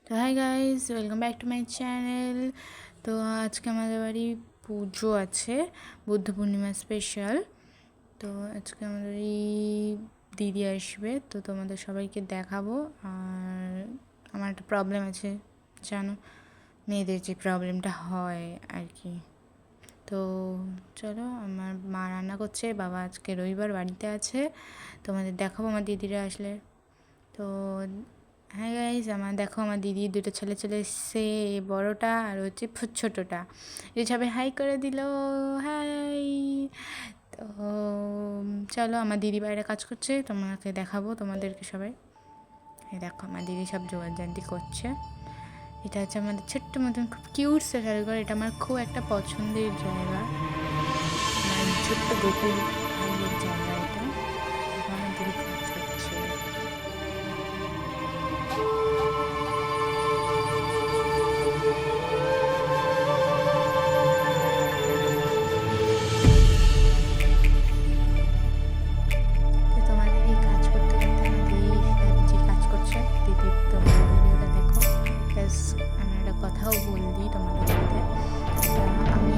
তো hi guys, welcome back to my channel. তো আজকে আমাদের বাড়ি পুজো আছে, বুদ্ধ পূর্ণিমা স্পেশাল। তো আজকে আমাদের এই দিদি আসবে, তো তোমাদের সবাইকে দেখাবো। আর আমার একটা প্রবলেম আছে, জানো, মেয়েদের যে প্রবলেমটা হয় আর কি। তো চলো, আমার মা রান্না করছে, বাবা আজকে রবিবার বাড়িতে আছে, তোমাদের দেখাবো আমার দিদিরা আসলে। তো হ্যাঁ গাইজ, দেখো আমার দিদি দুটো ছেলে চলে এসছে, বড়োটা আর হচ্ছে ছোটোটা। এই সবাই হাই করে দিল, হাই। তো চলো, আমার দিদি বাইরে কাজ করছে, তোমাকে দেখাবো তোমাদেরকে সবাই। এই দেখো আমার দিদি সব জোগাড়জান্তি করছে। এটা হচ্ছে আমাদের ছোট্ট মতন খুব কিউট সোশ্যাল ঘর। এটা আমার খুব একটা পছন্দের জায়গা, মানে ছোট্ট গোকুল ভাইয়ের জায়গা এটা। আমার দিদি কাজ করছে। কথাও বললি তোমাদের সাথে। আমি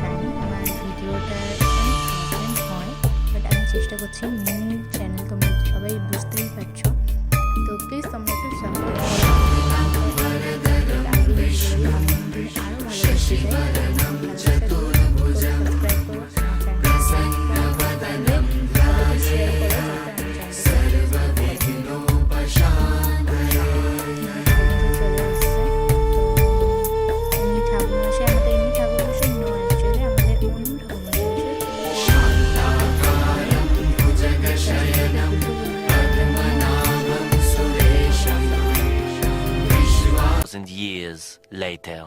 জানি আমার ভিডিওটা অনেক প্রবলেম হয়, বাট আমি চেষ্টা করছি। নিউ চ্যানেল, তোমরা সবাই বুঝতেই পারছো। তো প্লিজ তোমরা একটু সাবস্ক্রাইব years later.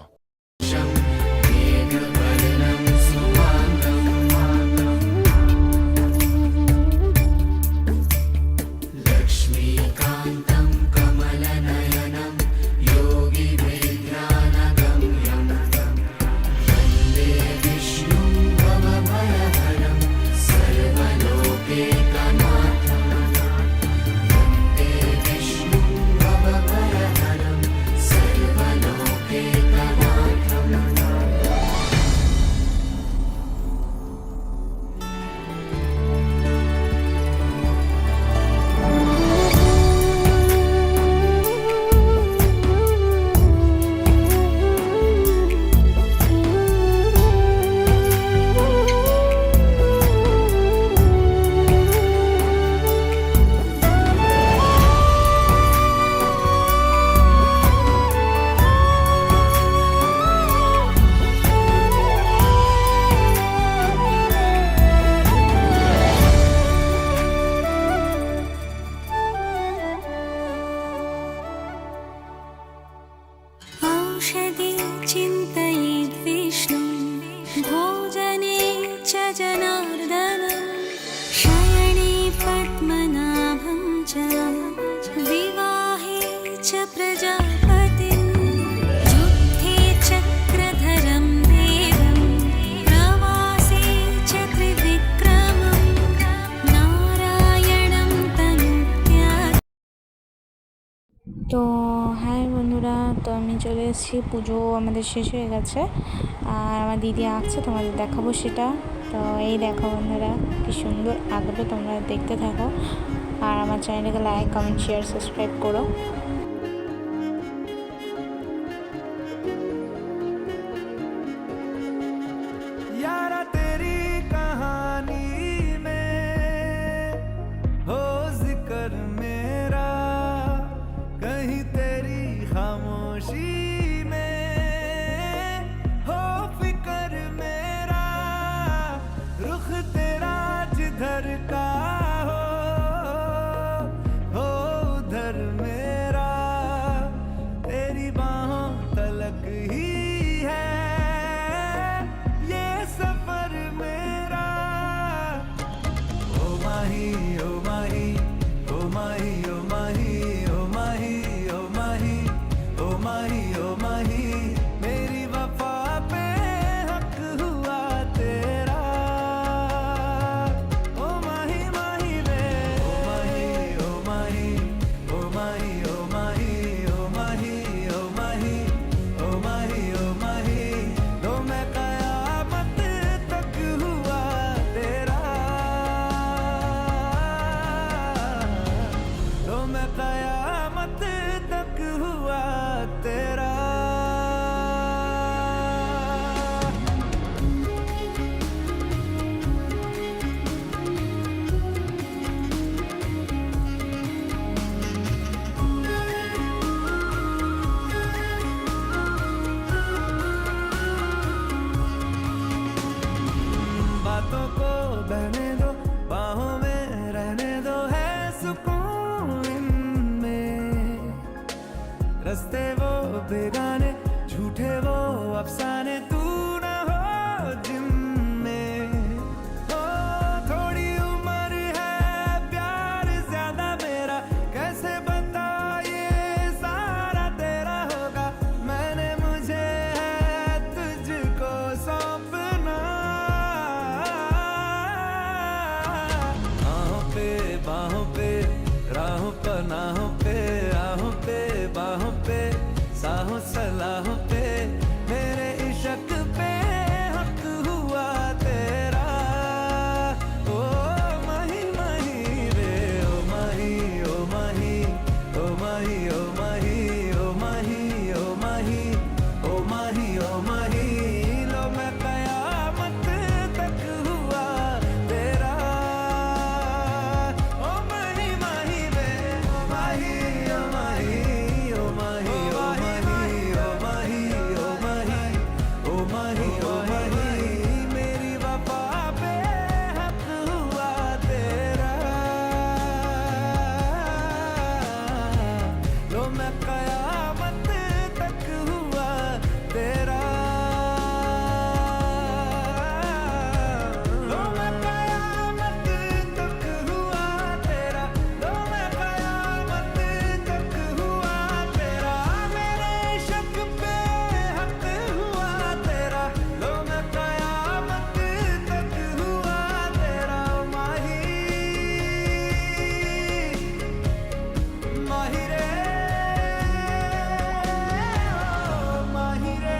তো হ্যাঁ বন্ধুরা, তো আমি চলে এসেছি, পুজো আমাদের শেষ হয়ে গেছে আর আমার দিদি আঁকছে, তোমাদের দেখাবো সেটা। তো এই দেখো বন্ধুরা, কি সুন্দর আঁকলো, তোমরা দেখতে থাকো আর আমার চ্যানেলটাকে লাইক, কমেন্ট, শেয়ার, সাবস্ক্রাইব করো। रस्ते वो बेगाने, झूठे वो अफसाने, तू ना हो जिनमें। ओ थोड़ी उम्र है, प्यार ज्यादा मेरा, कैसे बता ये सारा तेरा होगा। मैंने मुझे है तुझको सौंपना, बाहों पे राहों पनाहों पे, आहों पे बाहों पे, साहों सलाहों पे, मेरे इश्क पे हक हुआ तेरा। ओ माही माही रे, ओ माही, ओ माही, ओ माही, ओ माही, ओ माही, ओ माही, ओ माही, ओ माही, लो मैं कयामत तक हुआ तेरा। ओ माही माही रे, ओ माही, ओ माही, ओ माही, ओ माही, ओ माही, ओ माही, ओ माही, ओ माही, मेरी वफा पे हक हुआ तेरा। लो मैं कयामत तक हुआ तेरा। लो मैं कयामत तक हुआ तेरा। लो मैं कयामत तक हुआ तेरा। मेरे इश्क पे हक हुआ तेरा। लो मैं कयामत तक हुआ तेरा। ओ माही माही रे, ओ माही रे।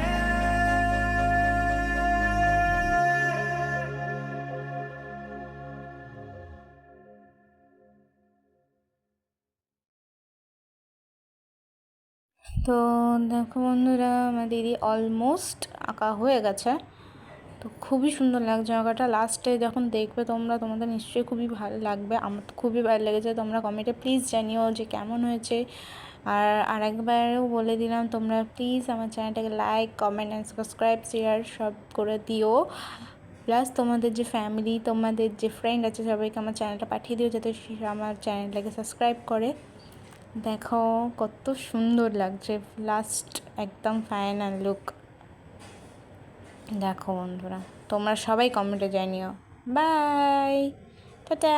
তো দেখো বন্ধুরা, আমার দিদি অলমোস্ট আঁকা হয়ে গেছে। তো খুবই সুন্দর লাগছে আঁকাটা। লাস্টে যখন দেখবে তোমরা, তোমাদের নিশ্চয়ই খুবই ভালো লাগবে। আমার তো খুবই ভালো লেগেছে। তোমরা কমেন্টে প্লিজ জানিও যে কেমন হয়েছে। আর আরেকবারও বলে দিলাম, তোমরা প্লিজ আমার চ্যানেলটাকে like, comment and subscribe, share সব করে দিও। প্লাস তোমাদের যে ফ্যামিলি, তোমাদের যে ফ্রেন্ড আছে, সবাইকে আমার চ্যানেলটা পাঠিয়ে দিও যাতে আমার চ্যানেলটাকে সাবস্ক্রাইব করে। দেখো কত সুন্দর লাগছে, লাস্ট একদম ফাইনাল লুক। দেখো বন্ধুরা, তোমরা সবাই কমেন্টে জানিও। Bye, tata.